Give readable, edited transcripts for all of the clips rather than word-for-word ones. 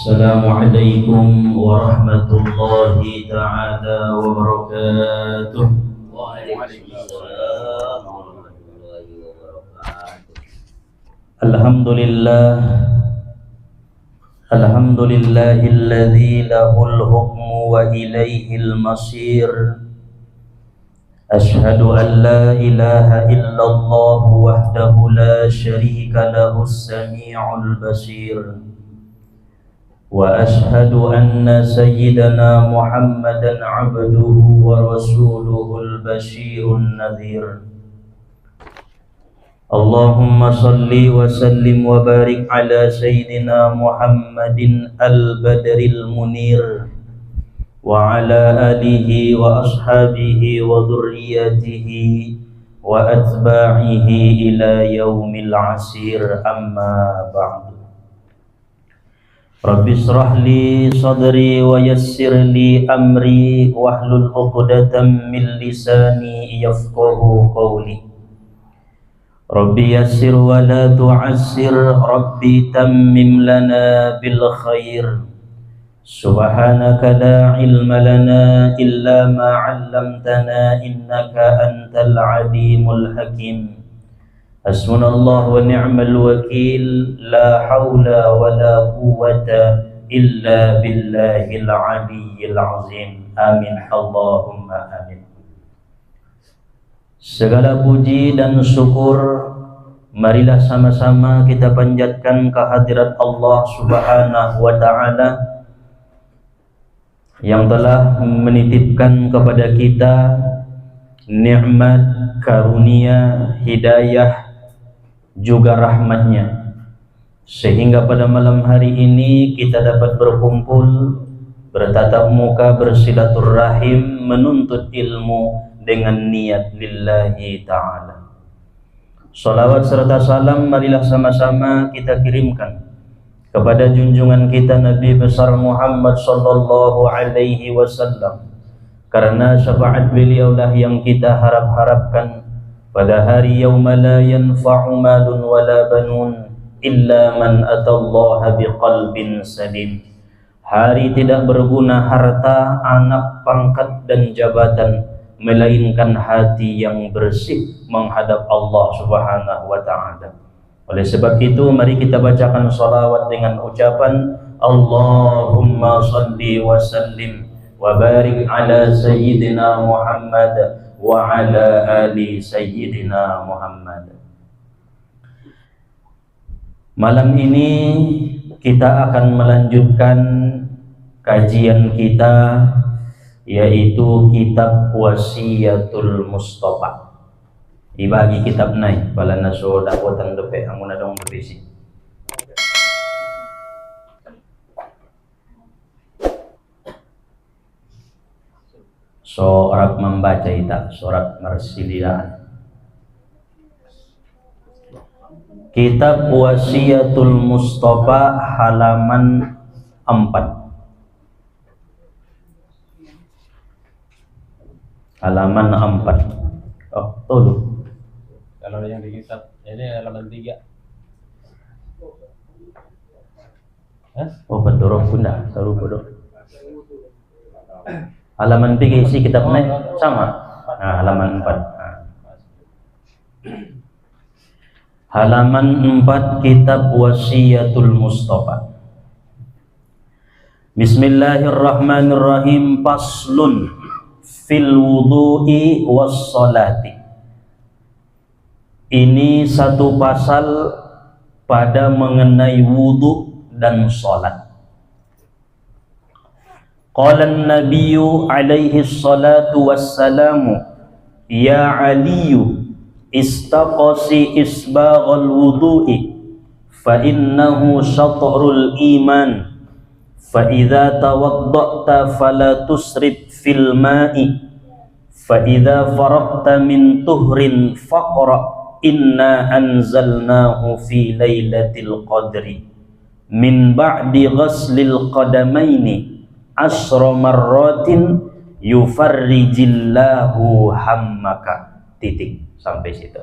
Assalamualaikum warahmatullahi ta'ala wabarakatuh. Waalaikumsalam warahmatullahi wabarakatuh. Alhamdulillahilladzi lahul hukmu wa ilaihil masir. Ashhadu an la ilaha illallah wahdahu la syarika lahus sami'ul basir. Wa ashhadu anna sayyidana Muhammadan abduhu wa rasuluhul basyirun nadhir. Allahumma salli wa sallim wa barik ala sayyidina Muhammadin al-badril munir wa ala alihi wa ashabihi wa dhurriyyatihi wa atba'ihi ila yaumil asir, amma ba'du. Rabbi shrah li sadri wa yassir li amri wahlul 'uqdatam min lisani yafqahu qawli. Rabbi yassir wa la tu'assir, Rabbi tammim lana bil khair. Subhanaka la ilma lana illa ma 'allamtana innaka antal alimul hakim. Hasbunallahu wa ni'mal wakil, la haula wa la quwwata illa billahil aliyyil azim. Amin Allahumma amin. Segala puji dan syukur marilah sama-sama kita panjatkan kehadirat Allah Subhanahu wa ta'ala yang telah menitipkan kepada kita nikmat, karunia, hidayah juga rahmatnya, sehingga pada malam hari ini kita dapat berkumpul, bertatap muka, bersilaturahim, menuntut ilmu dengan niat lillahi ta'ala. Salawat serta salam marilah sama-sama kita kirimkan kepada junjungan kita Nabi besar Muhammad sallallahu alaihi wasallam, karena syafaat beliaulah yang kita harap-harapkan pada hari yauma la yanfa'u malun wala banun illa man atallaha biqalbin salim. Hari tidak berguna harta, anak, pangkat dan jabatan, melainkan hati yang bersih menghadap Allah Subhanahu wa ta'ala. Oleh sebab itu mari kita bacakan salawat dengan ucapan Allahumma salli wa sallim wa barik ala sayyidina Muhammad wa ala ali sayyidina Muhammad. Malam ini kita akan melanjutkan kajian kita, yaitu kitab Wasiyatul Mustafa. Dibagi kitab naik balana so dakwatan depe anguna dong berisi. Sorak membaca ita, sorak mersilian. Kitab Wasiyatul Mustafa halaman 4. Halaman 4. Oh, tuh. Kalau yang di kitab ini halaman 3. Oh, pendorong bunda, taruh bodoh. Halaman 3 isi kitab naik sama. Nah, halaman 4. Nah. Halaman 4 kitab Wasiyatul Mustafa. Bismillahirrahmanirrahim. Faslun fil wudu'i was salati. Ini satu pasal pada mengenai wudu dan salat. Qala an-nabiyyu alaihi salatu wassalamu ya aliyu istaqasi isbaghal wudu'i fa innahu syatrul iman fa idza tawadda'ta fala tusrif fil ma'i fa idza faragta min tuhrin faqra inna anzalnahu fi lailatul qadri min ba'di ghaslil qadamaini asra marratin yufarrijillahu hammaka. Titik sampai situ.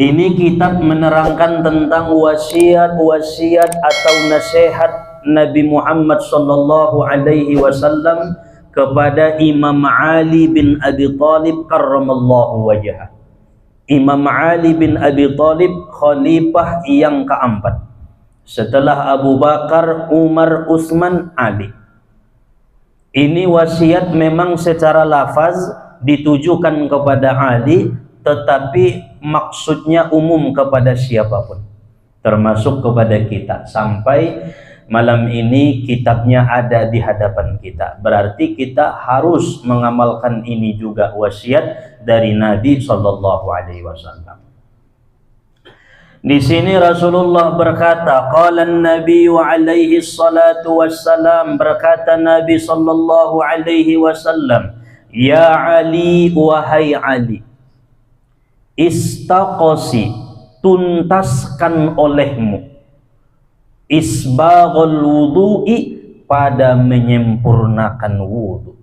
Ini kitab menerangkan tentang wasiat-wasiat atau nasihat Nabi Muhammad sallallahu alaihi wasallam kepada Imam Ali bin Abi Thalib karramallahu wajhah. Imam Ali bin Abi Thalib khalifah yang keempat setelah Abu Bakar, Umar, Utsman, Ali. Ini wasiat memang secara lafaz ditujukan kepada Ali, tetapi maksudnya umum kepada siapapun, termasuk kepada kita. Sampai malam ini kitabnya ada di hadapan kita, berarti kita harus mengamalkan ini juga wasiat dari Nabi sallallahu alaihi wasallam. Di sini Rasulullah berkata, qala an-nabi alaihi salatu wassalam, berkata Nabi sallallahu alaihi wasallam, ya Ali, wahai Ali, istaqosi, tuntaskan olehmu, isbaghul wudu'i, pada menyempurnakan wudu.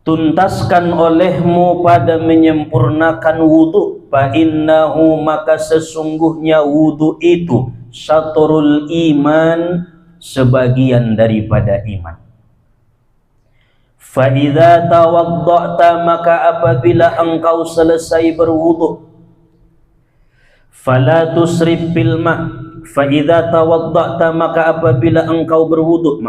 Tuntaskan olehmu pada menyempurnakan wudu, fa innahu, maka sesungguhnya wudu itu syatrul iman, sebagian daripada iman. Fa idza tawadda'ta, maka apabila engkau selesai berwudu, fala tusrif bil ma', fa idza tawadda'ta, maka apabila engkau berwudu,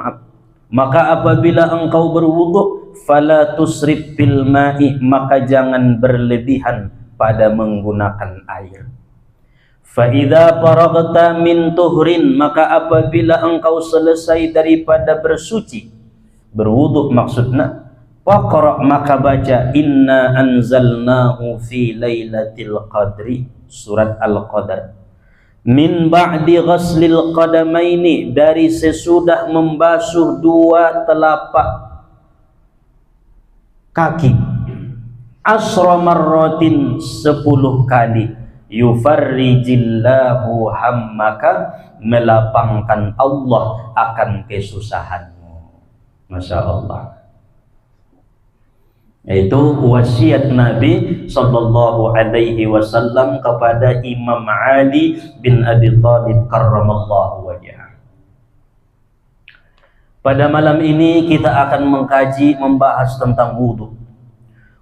maka apabila engkau berwudu, fala tusrif bil ma'i, maka jangan berlebihan pada menggunakan air. Fa idza faraghta min tuhrin, maka apabila engkau selesai daripada bersuci, berwudu maksudnya, faqra, maka baca, inna anzalnahu fi lailatul qadri, surat Al-Qadar, min ba'di ghaslil qadamaini, dari sesudah membasuh dua telapak kaki, asra marratin, 10 kali, yufarrijillahu hammaka, melapangkan Allah akan kesusahanmu. Masya Allah. Itu wasiat Nabi sallallahu alaihi wasallam kepada Imam Ali bin Abi Thalib karramallahu wajhah. Pada malam ini kita akan mengkaji, membahas tentang wudu.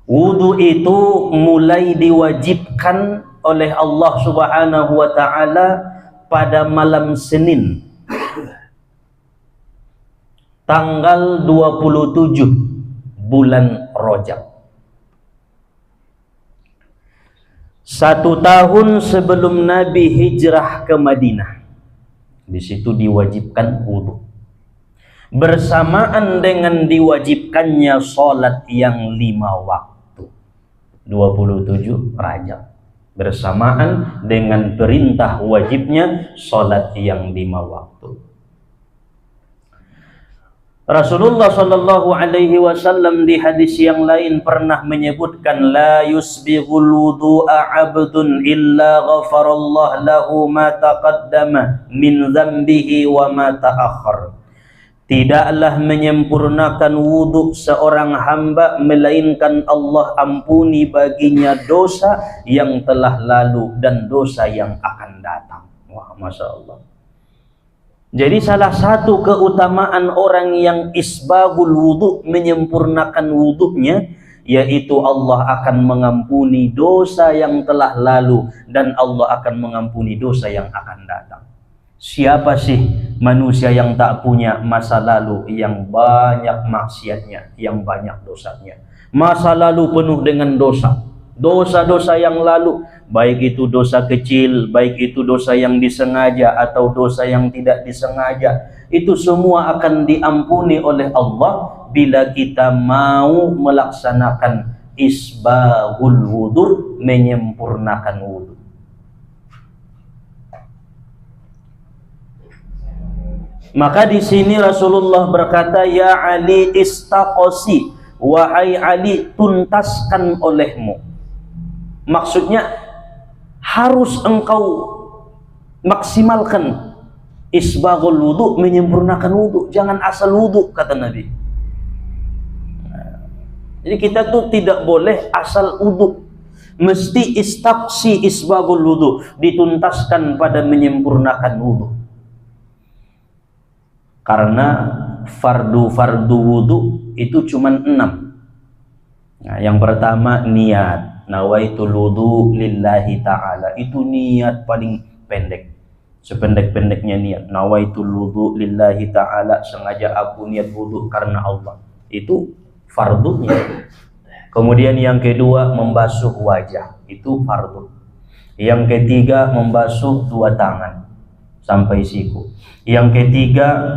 Wudu itu mulai diwajibkan oleh Allah Subhanahu wa taala pada malam Senin tanggal 27 bulan Rajab. 1 tahun sebelum Nabi hijrah ke Madinah. Di situ diwajibkan wudu. Bersamaan dengan diwajibkannya sholat yang 5 waktu, 27 Rajab, bersamaan dengan perintah wajibnya sholat yang 5 waktu. Rasulullah sallallahu alaihi wasallam di hadis yang lain pernah menyebutkan, la yusbighul wudu'a 'abdun illa ghafarallahu lahu ma taqaddama min dzambihi wa ma ta'akhkhar. Tidaklah menyempurnakan wudu seorang hamba melainkan Allah ampuni baginya dosa yang telah lalu dan dosa yang akan datang. Wah, Masya Allah. Jadi salah satu keutamaan orang yang isbagul wudu, menyempurnakan wudunya, yaitu Allah akan mengampuni dosa yang telah lalu dan Allah akan mengampuni dosa yang akan datang. Siapa sih manusia yang tak punya masa lalu yang banyak maksiatnya, yang banyak dosanya? Masa lalu penuh dengan dosa. Dosa-dosa yang lalu, baik itu dosa kecil, baik itu dosa yang disengaja atau dosa yang tidak disengaja, itu semua akan diampuni oleh Allah bila kita mau melaksanakan isbahul wudu, menyempurnakan wudu. Maka di sini Rasulullah berkata, ya Ali istaqosi, wahai Ali, tuntaskan olehmu. Maksudnya harus engkau maksimalkan isbaghul wudu, menyempurnakan wudu. Jangan asal wudu, kata Nabi. Jadi kita tuh tidak boleh asal wudu, mesti istaqsi isbagul wudu, dituntaskan pada menyempurnakan wudu. Karena fardu wudu itu cuma 6. Nah, yang pertama niat, nawaitul wudu lillahi ta'ala, itu niat paling pendek, sependek-pendeknya niat, nawaitul wudu lillahi ta'ala, sengaja aku niat wudu karena Allah, itu fardunya. Kemudian yang kedua membasuh wajah, itu fardu. Yang ketiga membasuh 2 tangan sampai siku. Yang ketiga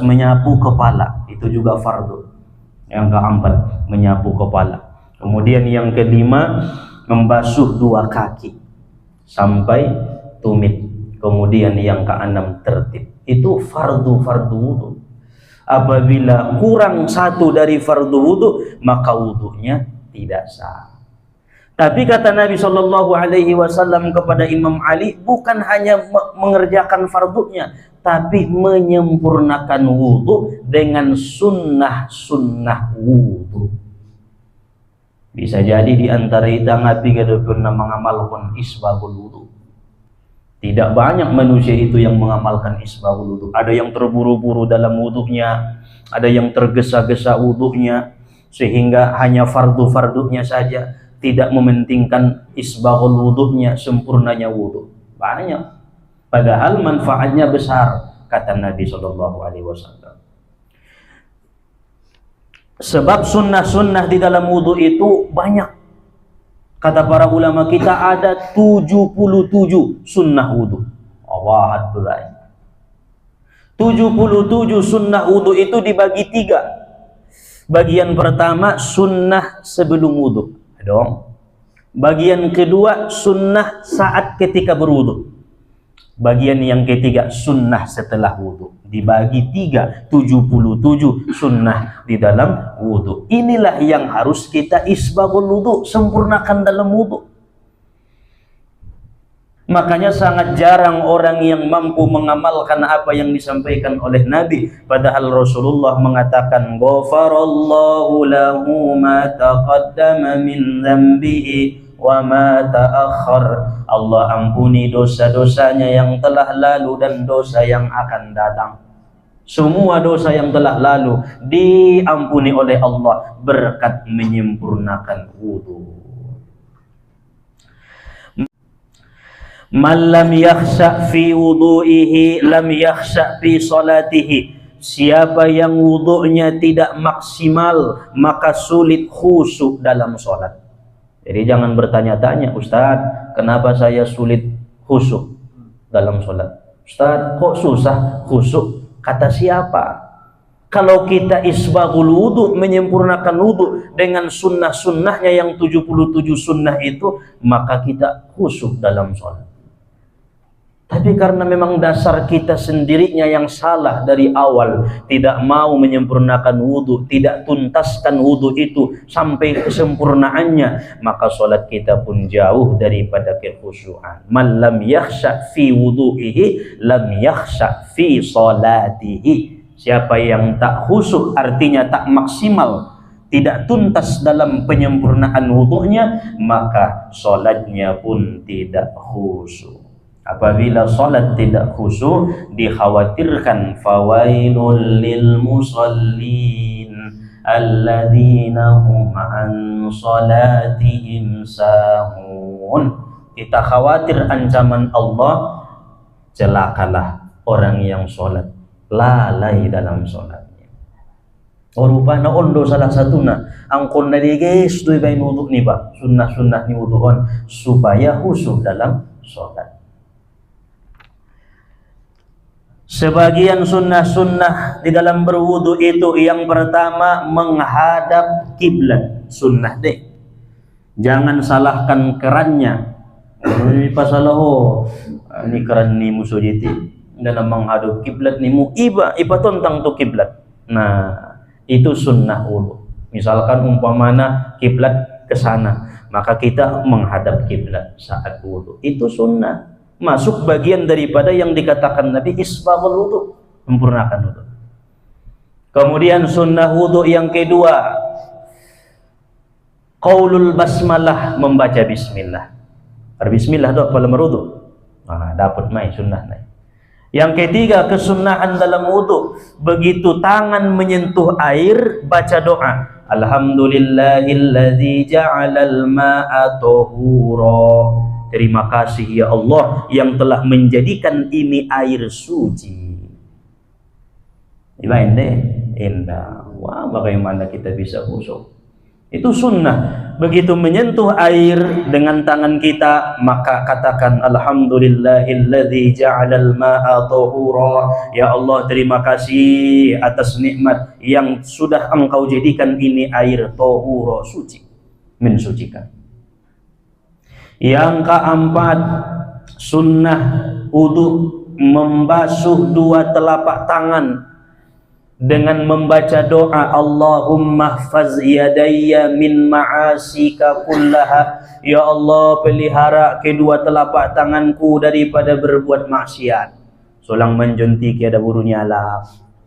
menyapu kepala, itu juga fardu. Yang keempat menyapu kepala. Kemudian yang kelima membasuh 2 kaki sampai tumit. Kemudian yang keenam tertib. Itu fardu wudu. Apabila kurang 1 dari fardu wudu, maka wudunya tidak sah. Tapi kata Nabi Shallallahu Alaihi Wasallam kepada Imam Ali, bukan hanya mengerjakan fardunya, tapi menyempurnakan wudu dengan sunnah wudu. Bisa jadi di antara kita ngapi kada pernah mengamalkan isbagul wudu. Tidak banyak manusia itu yang mengamalkan isbagul wudu. Ada yang terburu-buru dalam wudunya, ada yang tergesa-gesa wudunya, sehingga hanya fardu-fardunya saja, tidak mementingkan isbagul wudunya, sempurnanya wudu. Banyak. Padahal manfaatnya besar, kata Nabi Shallallahu Alaihi Wasallam. Sebab sunnah-sunnah di dalam wudu itu banyak. Kata para ulama kita ada 77 sunnah wudu. Allah Akbar. 77 sunnah wudu itu dibagi 3. Bagian pertama sunnah sebelum wudu. Bagian kedua sunnah saat ketika berwudu. Bagian yang ketiga sunnah setelah wudu. Dibagi 3, 77 sunnah di dalam wudu. Inilah yang harus kita isbagul wudu, sempurnakan dalam wudu. Makanya sangat jarang orang yang mampu mengamalkan apa yang disampaikan oleh Nabi. Padahal Rasulullah mengatakan, ghafarallahu lahu ma taqaddama min dzambihi wa ma ta'akhkhar. Allah ampuni dosa-dosanya yang telah lalu dan dosa yang akan datang. Semua dosa yang telah lalu diampuni oleh Allah berkat menyempurnakan wudu. Man lam yakhsha fi wudu'ihi lam yakhsha fi salatihi. Siapa yang wudu'nya tidak maksimal, maka sulit khusyuk dalam sholat. Jadi jangan bertanya-tanya, Ustaz, kenapa saya sulit khusyuk dalam sholat? Ustaz, kok susah khusyuk? Kata siapa? Kalau kita isbagul wudu, menyempurnakan wudu dengan sunnah-sunnahnya yang 77 sunnah itu, maka kita khusyuk dalam sholat. Tapi karena memang dasar kita sendirinya yang salah dari awal, tidak mau menyempurnakan wudu, tidak tuntaskan wudu itu sampai kesempurnaannya, maka sholat kita pun jauh daripada kekhusyuan. Man lam yakhsha fi wudu'ihi lam yakhsha fi sholatihi. Siapa yang tak khusyuk, artinya tak maksimal, tidak tuntas dalam penyempurnaan wudunya, maka sholatnya pun tidak khusyuk. Apabila salat tidak khusyuk, dikhawatirkan fawailul lil musallin alladzina hum an salatihim sahun. Kita khawatir ancaman Allah, celakalah orang yang salat lalai dalam salatnya. Rupana ondo salah satuna angkon dari guys tu kain wudu ni Pak, sunnah-sunnah ni wuduon supaya khusyuk dalam salat. Sebagian sunnah-sunnah di dalam berwudu itu, yang pertama menghadap kiblat, sunnah deh. Jangan salahkan kerannya. Ini pasalah ini keran ni musuh jiti dalam menghadap kiblat ni mu iba tontang tu kiblat. Nah, itu sunnah wudu. Misalkan umpamana kiblat ke sana, maka kita menghadap kiblat saat wudu. Itu sunnah. Masuk bagian daripada yang dikatakan Nabi isbagul wudu, sempurnakan wudu. Kemudian sunnah wudu yang kedua, Qaulul basmalah, membaca bismillah. Bismillah doa pada meruduk. Dapat mai sunnah naik. Yang ketiga, kesunahan dalam wudu, begitu tangan menyentuh air, baca doa. Alhamdulillahilladzi ja'alal ma'a tahura. Terima kasih ya Allah yang telah menjadikan ini air suci. Indah. Wah, bagaimana kita bisa khusyuk? Itu sunnah. Begitu menyentuh air dengan tangan kita, maka katakan alhamdulillahilladzi ja'alal ma'a tahura. Ya Allah, terima kasih atas nikmat yang sudah Engkau jadikan ini air tahura, suci, mensucikan. Yang keempat, sunnah wudu, membasuh dua telapak tangan dengan membaca doa Allahumma hfaz yadayya min ma'asika kullaha. Ya Allah, pelihara kedua telapak tanganku daripada berbuat maksiat. Solang menjonti kiada buru nyala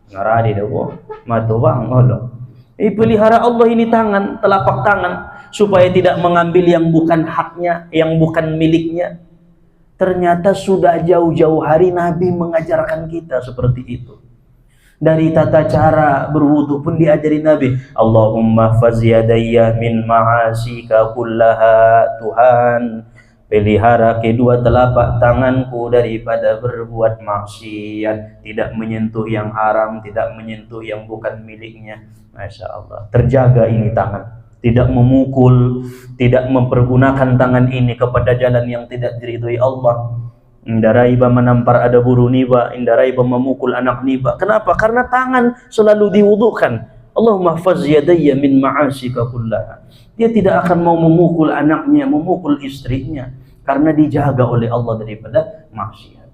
ngaradi dewo matu bang Allah. Pelihara Allah ini tangan, telapak tangan, supaya tidak mengambil yang bukan haknya, yang bukan miliknya. Ternyata sudah jauh-jauh hari Nabi mengajarkan kita seperti itu. Dari tata cara berwudu pun diajari Nabi. Allahumma hfaz yadayya min ma'asika kullaha. Tuhan, pelihara kedua telapak tanganku daripada berbuat maksiat, tidak menyentuh yang haram, tidak menyentuh yang bukan miliknya. Masya Allah, terjaga ini tangan, tidak memukul, tidak mempergunakan tangan ini kepada jalan yang tidak diridhoi Allah. Indarai ba menampar ada buru niba, indarai ba memukul anak niba. Kenapa? Karena tangan selalu diwudukan. Allahumma hfaz yadayya min ma'asika kullaha. Dia tidak akan mau memukul anaknya, memukul istrinya, karena dijaga oleh Allah daripada maksiat.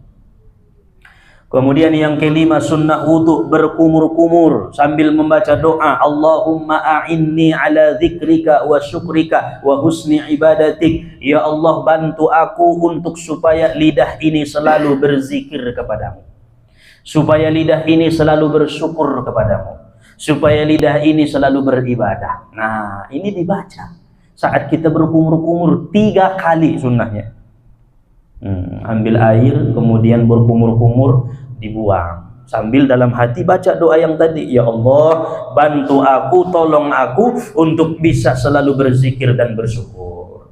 Kemudian yang kelima, sunnah wudu, berkumur-kumur sambil membaca doa. Allahumma a'inni ala dzikrika wa syukrika wa husni ibadatik. Ya Allah, bantu aku untuk supaya lidah ini selalu berzikir kepadamu, supaya lidah ini selalu bersyukur kepadamu, supaya lidah ini selalu beribadah. Nah, ini dibaca saat kita berkumur-kumur 3 kali sunnahnya. Ambil air, kemudian berkumur-kumur, dibuang. Sambil dalam hati baca doa yang tadi. Ya Allah, bantu aku, tolong aku untuk bisa selalu berzikir dan bersyukur.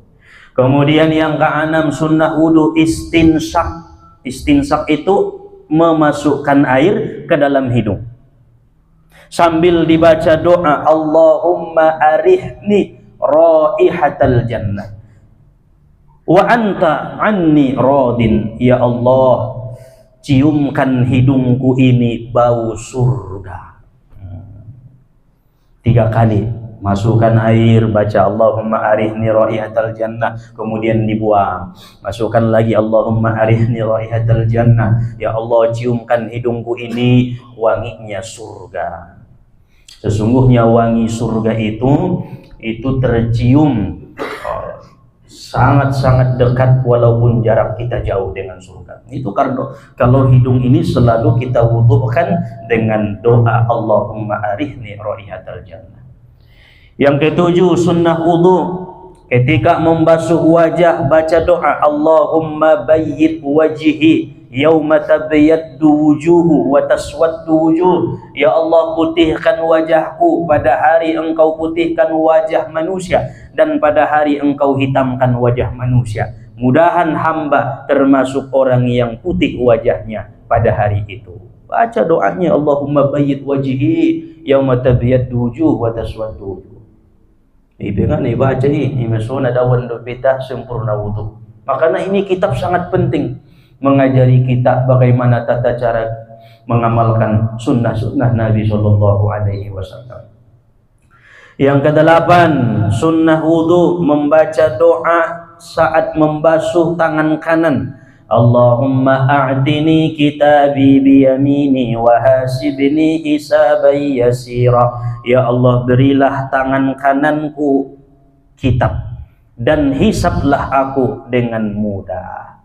Kemudian yang keenam, sunnah wudu, istinsak. Istinsak itu memasukkan air ke dalam hidung sambil dibaca doa Allahumma arihni raihatal jannah wa anta anni radin. Ya Allah, ciumkan hidungku ini bau surga. 3 kali masukkan air, baca Allahumma arihni raihatal jannah, kemudian dibuang, masukkan lagi Allahumma arihni raihatal jannah. Ya Allah, ciumkan hidungku ini wanginya surga. Sesungguhnya wangi surga itu tercium sangat-sangat dekat walaupun jarak kita jauh dengan surga. Itu karena kalau hidung ini selalu kita wudukan dengan doa Allahumma arihni raihatal jannah. Yang ketujuh, sunnah wudu, ketika membasuh wajah baca doa Allahumma bayyid wajhi yauma tabayyaddu wujuhu wa taswaddu wujuh. Ya Allah, putihkan wajahku pada hari engkau putihkan wajah manusia, dan pada hari engkau hitamkan wajah manusia. Mudahan hamba termasuk orang yang putih wajahnya pada hari itu. Baca doanya Allahumma bayyid wajhi yauma tabayyaddu wujuh wa taswaddu wujuh. Ibengan baca ini mesona dawan do beta sempurna wudu. Makanya ini kitab sangat penting, mengajari kita bagaimana tata cara mengamalkan sunnah-sunnah Nabi Shallallahu Alaihi Wasallam. Yang kedelapan, sunnah wudu, membaca doa saat membasuh tangan kanan. Allahumma a'tini kitabi biyamini wa hasibni hisaban yasira. Ya Allah, berilah tangan kananku kitab dan hisablah aku dengan mudah.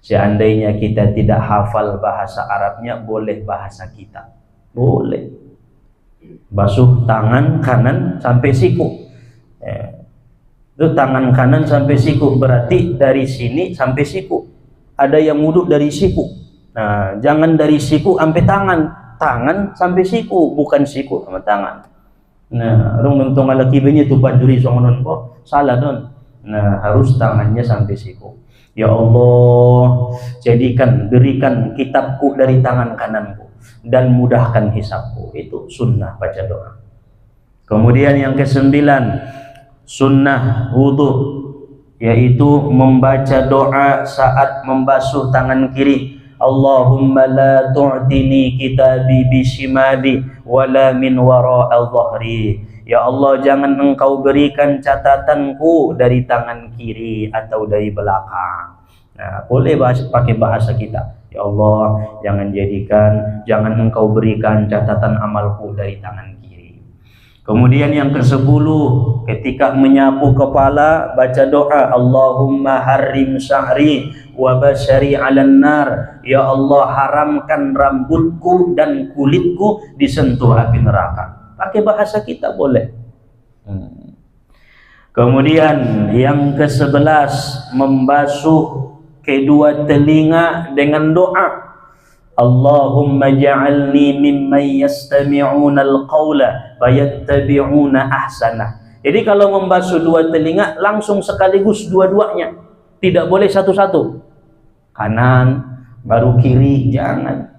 Seandainya kita tidak hafal bahasa Arabnya, boleh bahasa kita. Boleh. Basuh tangan kanan sampai siku. Itu tangan kanan sampai siku, berarti dari sini sampai siku. Ada yang wudhu dari siku. Nah, jangan dari siku sampai tangan, tangan sampai siku, bukan siku sama tangan. Nah, rung nuntung ala kibenya tu paduri songonon po, salah don. Nah, harus tangannya sampai siku. Ya Allah, berikan kitabku dari tangan kananku dan mudahkan hisabku. Itu sunnah baca doa. Kemudian yang ke-9, sunnah wudhu, yaitu membaca doa saat membasuh tangan kiri. Allahumma la tu'tini kitabi bishimali wala min wara'a dhahri. Ya Allah, jangan engkau berikan catatanku dari tangan kiri atau dari belakang. Nah, boleh pakai bahasa kita. Ya Allah, jangan engkau berikan catatan amalku dari tangan kiri. Kemudian yang ke-10, ketika menyapu kepala baca doa, Allahumma harrim sya'ri wa basyari 'alan nar. Ya Allah, haramkan rambutku dan kulitku disentuh api neraka. Pakai bahasa kita boleh. Kemudian yang ke-11, membasuh kedua telinga dengan doa. Allahumma ja'alni mimman yastami'una al-qawla fayattabi'una ahsanah. Jadi kalau membasuh dua telinga langsung sekaligus dua-duanya. Tidak boleh satu-satu. Kanan baru kiri, jangan.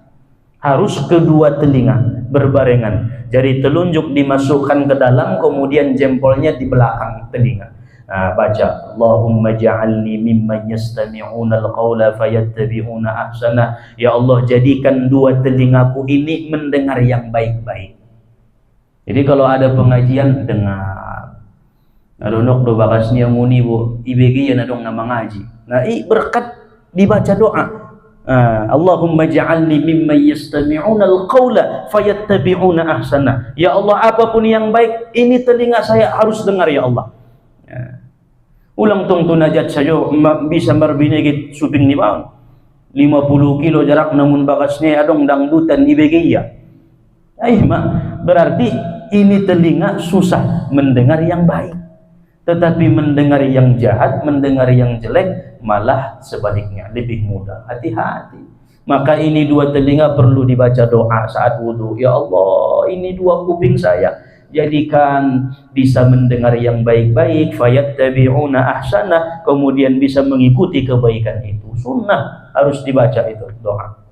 Harus kedua telinga berbarengan. Jari telunjuk dimasukkan ke dalam, kemudian jempolnya di belakang telinga. Nah, baca Allahumma ja'alni mimman yastami'una al-qawla fayattabi'una ahsana. Ya Allah, jadikan dua telingaku ini mendengar yang baik-baik. Jadi kalau ada pengajian, dengar. Adonok do bakasnya muni bu IBG ya nadong nama ngaji. Nah, berkat dibaca doa. Allahumma ja'alni mimman yastami'una al-qawla fayattabi'una ahsana. Ya Allah, apapun yang baik ini telinga saya harus dengar ya Allah. Ulang tong tunajat saja bisa marbinegit suping ni bang 50 kilo jarak namun bakasnya adong dangdutan IBG ya. Berarti ini telinga susah mendengar yang baik, tetapi mendengar yang jahat, mendengar yang jelek malah sebaliknya lebih mudah. Hati-hati. Maka ini dua telinga perlu dibaca doa saat wudhu. Ya Allah, ini dua kuping saya, jadikan bisa mendengar yang baik-baik, fayattabi'una ahsana, kemudian bisa mengikuti kebaikan itu. Sunnah harus dibaca itu doa.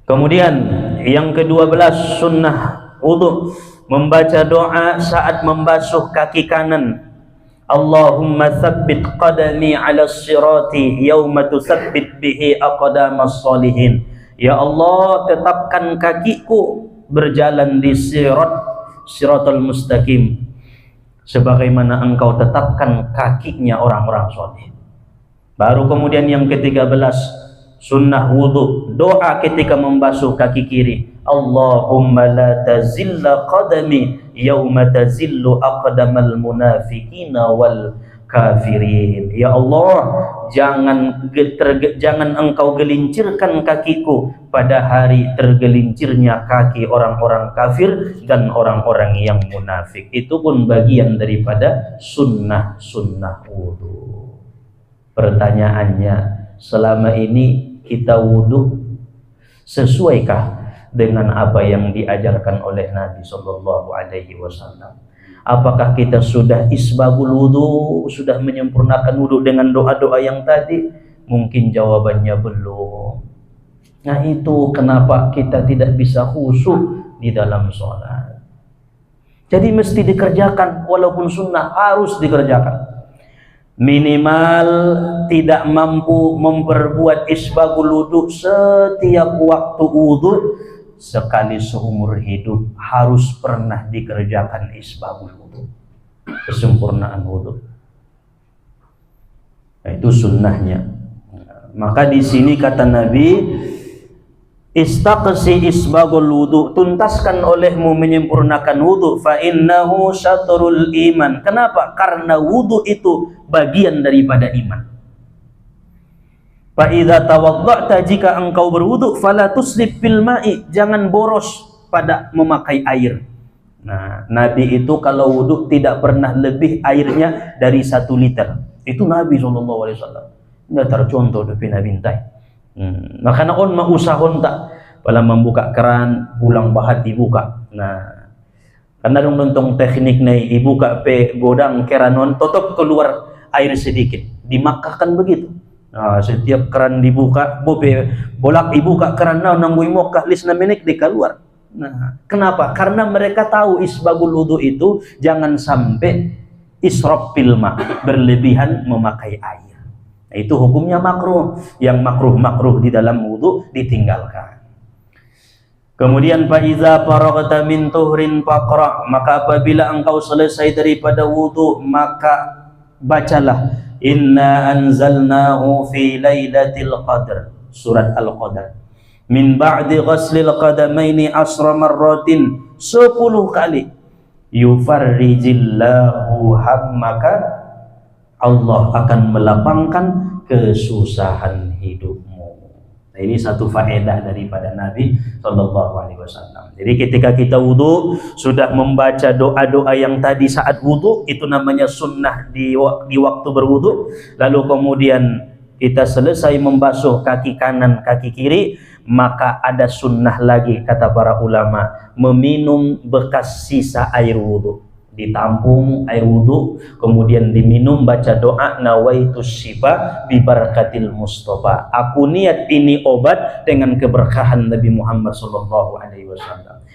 Kemudian yang ke-12 sunnah wudhu, membaca doa saat membasuh kaki kanan. Allahumma tsabbit qadami 'ala sirati yauma tutsabbit bihi aqdamas sholihin. Ya Allah, tetapkan kakiku berjalan di siratal mustaqim sebagaimana engkau tetapkan kakinya orang-orang soleh. Baru kemudian yang ke-13 sunnah wudhu, doa ketika membasuh kaki kiri. Allahumma la tazilla qadami yauma tazillu aqdamal munafiqina wal kafirin. Ya Allah, jangan engkau gelincirkan kakiku pada hari tergelincirnya kaki orang-orang kafir dan orang-orang yang munafik. Itu pun bagian daripada sunnah wudhu. Pertanyaannya, selama ini kita wudhu sesuaikah dengan apa yang diajarkan oleh Nabi Sallallahu Alaihi Wasallam? Apakah kita sudah isbagul wudhu, sudah menyempurnakan wudhu dengan doa-doa yang tadi? Mungkin jawabannya belum. Nah, itu kenapa kita tidak bisa khusyuk di dalam sholat. Jadi mesti dikerjakan, walaupun sunnah harus dikerjakan. Minimal tidak mampu memperbuat isbagul wudhu setiap waktu wudhu, sekali seumur hidup harus pernah dikerjakan isbagul wudhu, kesempurnaan wudhu. Nah, itu sunnahnya. Maka di sini kata Nabi, istaqsi isbagul wudhu, tuntaskan olehmu menyempurnakan wudhu, fa innahu syatrul iman. Kenapa? Karena wudhu itu bagian daripada iman. Fa idza tawadda'ta, jika engkau berwudu, fala tuslib fil ma'i, jangan boros pada memakai air. Nah, Nabi itu kalau wudhu tidak pernah lebih airnya dari 1 liter. Itu Nabi SAW. Ini tercontoh dari Nabi Bintai. Makanya on mausahon tak pala membuka keran ulang bahat dibuka. Nah, karena dong nonton teknik nih ibuka pe godang keranon tetap keluar air sedikit. Di Makkah kan begitu. Nah, setiap keran dibuka, bolak ibuka keran nang Makkah lis na menek di keluar. Nah, kenapa? Karena mereka tahu isbagul wudu itu jangan sampai israf fil ma, berlebihan memakai air. Nah, itu hukumnya makruh. Yang makruh di dalam wudu ditinggalkan. Kemudian fa iza faraghta min tuhrin faqra, maka apabila engkau selesai daripada wudu maka bacalah inna anzalnahu fi lailatul qadr, surat al-qadar. Min ba'di ghaslil qadamaini asra marratin, 10 kali. Yufarrijillahu hammaka, Allah akan melapangkan kesusahan hidupmu. Nah, ini satu faedah daripada Nabi SAW. Jadi ketika kita wudu sudah membaca doa-doa yang tadi saat wudu, itu namanya sunnah di waktu berwudu. Lalu kemudian kita selesai membasuh kaki kanan, kaki kiri, maka ada sunnah lagi kata para ulama, meminum bekas sisa air wudu. Ditampung air wudu, kemudian diminum, baca doa nawaitus syifa bi barakatil Mustafa. Aku niat ini obat dengan keberkahan Nabi Muhammad SAW.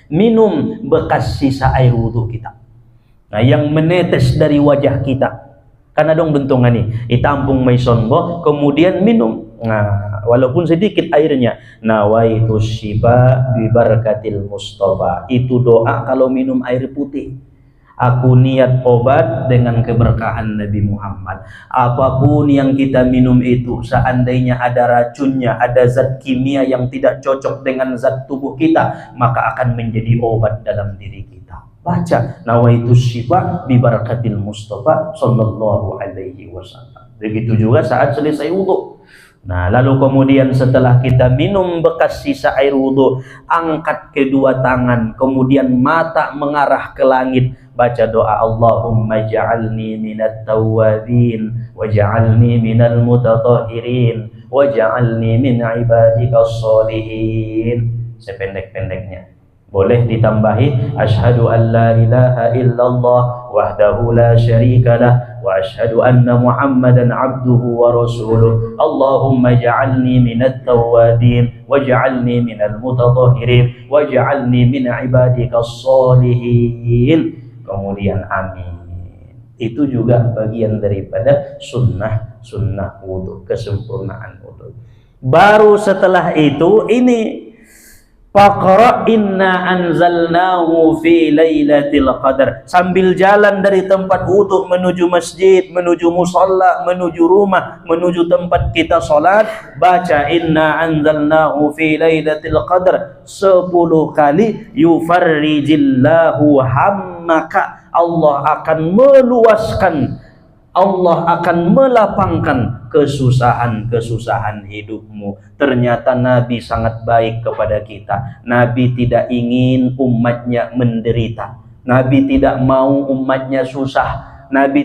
Minum bekas sisa air wudu kita. Nah, yang menetes dari wajah kita. Karena dong bentungan nih, ditampung maisonbo, kemudian minum. Nah, walaupun sedikit airnya, nawaitus syifa bi barakatil Mustafa. Itu doa kalau minum air putih. Aku niat obat dengan keberkahan Nabi Muhammad. Apapun yang kita minum itu, seandainya ada racunnya, ada zat kimia yang tidak cocok dengan zat tubuh kita, maka akan menjadi obat dalam diri kita. Baca nawaitus syifa bi barakatil Mustafa sallallahu alaihi wasallam. Begitu juga saat selesai wudu. Nah, lalu kemudian setelah kita minum bekas sisa air wudu, angkat kedua tangan, kemudian mata mengarah ke langit, baca doa Allahumma ja'alni minat tawwabin waj'alni minal mutatahhirin waj'alni min ibadikas sholihin. Sependek-pendeknya. Boleh ditambahi asyhadu an la ilaha illallah wahdahu la syarikalah wa asyhadu anna Muhammadan abduhu wa rasuluh. Allahumma ja'alni minat tawwabin waj'alni minal mutatahhirin waj'alni min ibadikas sholihin. Kemudian amin. Itu juga bagian daripada sunnah wudu, kesempurnaan wudu. Baru setelah itu ini faqra inna anzalnahu fi lailatul qadar. Sambil jalan dari tempat wudu menuju masjid, menuju musalla, menuju rumah, menuju tempat kita salat, baca inna anzalnahu fi lailatul qadar 10 kali. Yufarrijillahu hammaka, Allah akan meluaskan, Allah akan melapangkan kesusahan-kesusahan hidupmu. Ternyata Nabi sangat baik kepada kita. Nabi tidak ingin umatnya menderita. Nabi tidak mau umatnya susah. Nabi